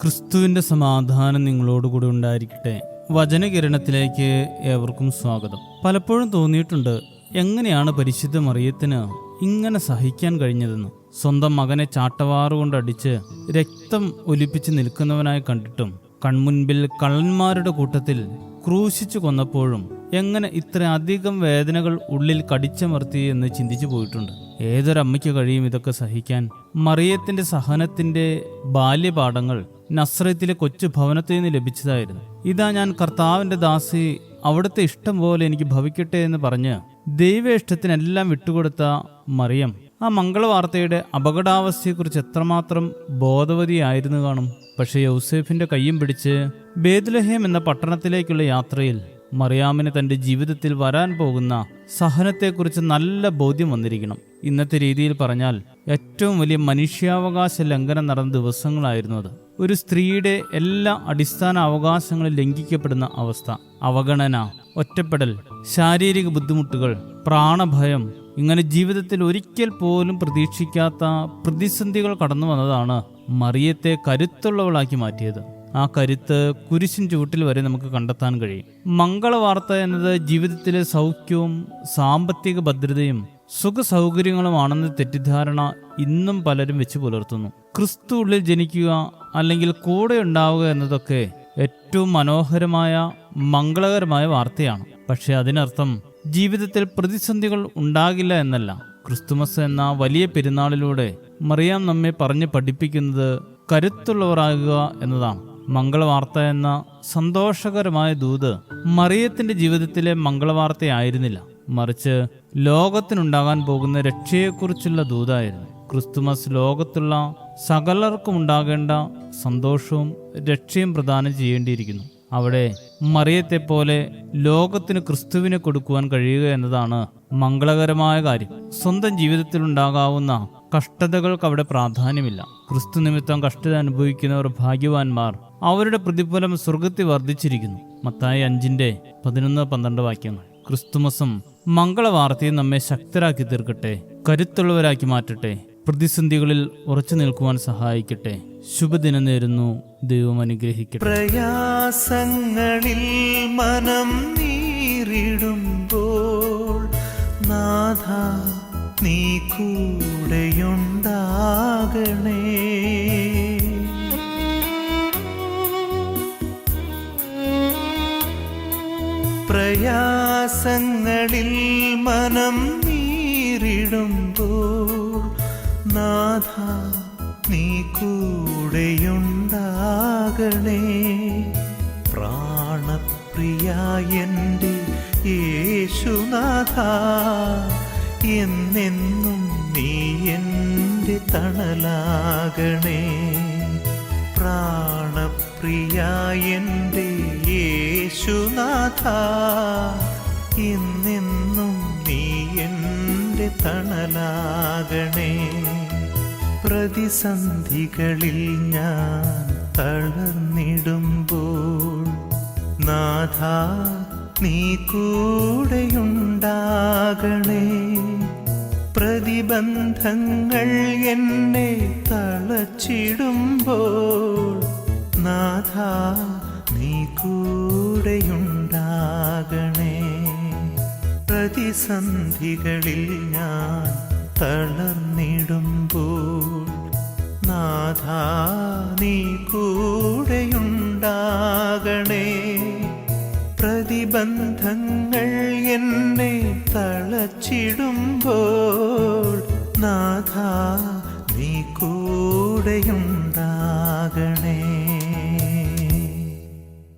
ക്രിസ്തുവിൻ്റെ സമാധാനം നിങ്ങളോടുകൂടി ഉണ്ടായിരിക്കട്ടെ. വചനകിരണത്തിലേക്ക് ഏവർക്കും സ്വാഗതം. പലപ്പോഴും തോന്നിയിട്ടുണ്ട്, എങ്ങനെയാണ് പരിശുദ്ധ മറിയത്തിന് ഇങ്ങനെ സഹിക്കാൻ കഴിഞ്ഞതെന്ന്. സ്വന്തം മകനെ ചാട്ടവാറുകൊണ്ട് അടിച്ച് രക്തം ഒലിപ്പിച്ച് നിൽക്കുന്നവനായി കണ്ടിട്ടും കൺമുൻപിൽ കള്ളന്മാരുടെ കൂട്ടത്തിൽ ക്രൂശിച്ചു കൊന്നപ്പോഴും എങ്ങനെ ഇത്രയധികം വേദനകൾ ഉള്ളിൽ കടിച്ചമർത്തി എന്ന് ചിന്തിച്ചു പോയിട്ടുണ്ട്. ഏതൊരമ്മയ്ക്ക് കഴിയും ഇതൊക്കെ സഹിക്കാൻ? മറിയത്തിന്റെ സഹനത്തിന്റെ ബാല്യപാഠങ്ങൾ നസ്രത്തിലെ കൊച്ചു ഭവനത്തിൽ നിന്ന് ലഭിച്ചതായിരുന്നു. ഇതാ ഞാൻ കർത്താവിന്റെ ദാസി, അവിടുത്തെ ഇഷ്ടം പോലെ എനിക്ക് ഭവിക്കട്ടെ എന്ന് പറഞ്ഞ് ദൈവ ഇഷ്ടത്തിനെല്ലാം വിട്ടുകൊടുത്ത മറിയം ആ മംഗളവാർത്തയുടെ അപകടാവസ്ഥയെക്കുറിച്ച് എത്രമാത്രം ബോധവതിയായിരുന്നു കാണും. പക്ഷേ യൗസേഫിന്റെ കയ്യും പിടിച്ച് ബേത്ലഹേം എന്ന പട്ടണത്തിലേക്കുള്ള യാത്രയിൽ മറിയാമിന് തന്റെ ജീവിതത്തിൽ വരാൻ പോകുന്ന സഹനത്തെക്കുറിച്ച് നല്ല ബോധ്യം വന്നിരിക്കണം. ഇന്നത്തെ രീതിയിൽ പറഞ്ഞാൽ ഏറ്റവും വലിയ മനുഷ്യാവകാശ ലംഘനം നടന്ന ദിവസങ്ങളായിരുന്നു അത്. ഒരു സ്ത്രീയുടെ എല്ലാ അടിസ്ഥാന അവകാശങ്ങളും ലംഘിക്കപ്പെടുന്ന അവസ്ഥ, അവഗണന, ഒറ്റപ്പെടൽ, ശാരീരിക ബുദ്ധിമുട്ടുകൾ, പ്രാണഭയം, ഇങ്ങനെ ജീവിതത്തിൽ ഒരിക്കൽ പോലും പ്രതീക്ഷിക്കാത്ത പ്രതിസന്ധികൾ കടന്നു വന്നതാണ് മറിയത്തെ കരുത്തുള്ളവളാക്കി മാറ്റിയത്. ആ കരുത്ത് കുരിശിൻ ചുവട്ടിൽ വരെ നമുക്ക് കണ്ടെത്താൻ കഴിയും. മംഗളവാർത്ത എന്നത് ജീവിതത്തിലെ സൗഖ്യവും സാമ്പത്തിക ഭദ്രതയും സുഖസൗകര്യങ്ങളുമാണെന്ന തെറ്റിദ്ധാരണ ഇന്നും പലരും വെച്ച് പുലർത്തുന്നു. ക്രിസ്തു ഉള്ളിൽ ജനിക്കുക അല്ലെങ്കിൽ കൂടെ ഉണ്ടാവുക എന്നതൊക്കെ ഏറ്റവും മനോഹരമായ മംഗളകരമായ വാർത്തയാണ്. പക്ഷെ അതിനർത്ഥം ജീവിതത്തിൽ പ്രതിസന്ധികൾ ഉണ്ടാകില്ല എന്നല്ല. ക്രിസ്തുമസ് എന്ന വലിയ പെരുന്നാളിലൂടെ മറിയാം നമ്മെ പറഞ്ഞ് പഠിപ്പിക്കുന്നത് കരുത്തുള്ളവരാകുക എന്നതാണ്. മംഗളവാർത്ത എന്ന സന്തോഷകരമായ ദൂത് മറിയത്തിന്റെ ജീവിതത്തിലെ മംഗളവാർത്തയായിരുന്നില്ല, മറിച്ച് ലോകത്തിനുണ്ടാകാൻ പോകുന്ന രക്ഷയെക്കുറിച്ചുള്ള ദൂതായിരുന്നു. ക്രിസ്തുമസ് ലോകത്തുള്ള സകലർക്കും ഉണ്ടാകേണ്ട സന്തോഷവും രക്ഷയും പ്രദാനം ചെയ്യേണ്ടിയിരിക്കുന്നു. അവിടെ മറിയത്തെ പോലെ ലോകത്തിന് ക്രിസ്തുവിനെ കൊടുക്കുവാൻ കഴിയുക എന്നതാണ് മംഗളകരമായ കാര്യം. സ്വന്തം ജീവിതത്തിൽ ഉണ്ടാകാവുന്ന കഷ്ടതകൾക്ക് അവിടെ പ്രാധാന്യമില്ല. ക്രിസ്തു നിമിത്തം കഷ്ടത അനുഭവിക്കുന്നവർ ഭാഗ്യവാന്മാർ, അവരുടെ പ്രതിഫലം സ്വർഗത്തിൽ വർദ്ധിച്ചിരിക്കുന്നു. മത്തായി 5:11-12 വാക്യങ്ങൾ. ക്രിസ്തുമസും മംഗളവാർത്തയും നമ്മെ ശക്തരാക്കി തീർക്കട്ടെ, കരുത്തുള്ളവരാക്കി മാറ്റട്ടെ, പ്രതിസന്ധികളിൽ ഉറച്ചു നിൽക്കുവാൻ സഹായിക്കട്ടെ. ശുഭദിനം നേരുന്നു. ദൈവം അനുഗ്രഹിക്കട്ടെ. പ്രയാസങ്ങളിൽ മനം നീറിടുമ്പോൾ നാഥ നീ കൂടെയുണ്ടാകണേ. പ്രയാസങ്ങളിൽ മനം നീറിടുമ്പോൾ നാഥ നീ കൂടെയുണ്ടാകണേ. പ്രാണപ്രിയായൻ്റെ യേശുനാഥ, എന്നെന്നും നീ എൻ്റെ തണലാകണേ. പ്രാണപ്രിയായൻ്റെ യേശുനാഥ, എന്നെന്നും നീ എൻ്റെ തണലാകണേ. പ്രതിസന്ധികളിൽ ഞാൻ തളർന്നിടുമ്പോൾ നാഥ നീ കൂടെയുണ്ടാകണേ. പ്രതിബന്ധങ്ങൾ എന്നെ തളച്ചിടുമ്പോൾ നാഥ നീ കൂടെയുണ്ടാകണേ. പ്രതിസന്ധികളിൽ ഞാൻ തളർന്നിടുമ്പോൾ നാഥ നീ കൂടെയുണ്ടാകണേ. പ്രതിബന്ധങ്ങൾ എന്നെ തളച്ചിടുമ്പോൾ നാഥ നീ കൂടെയുണ്ടാകണേ.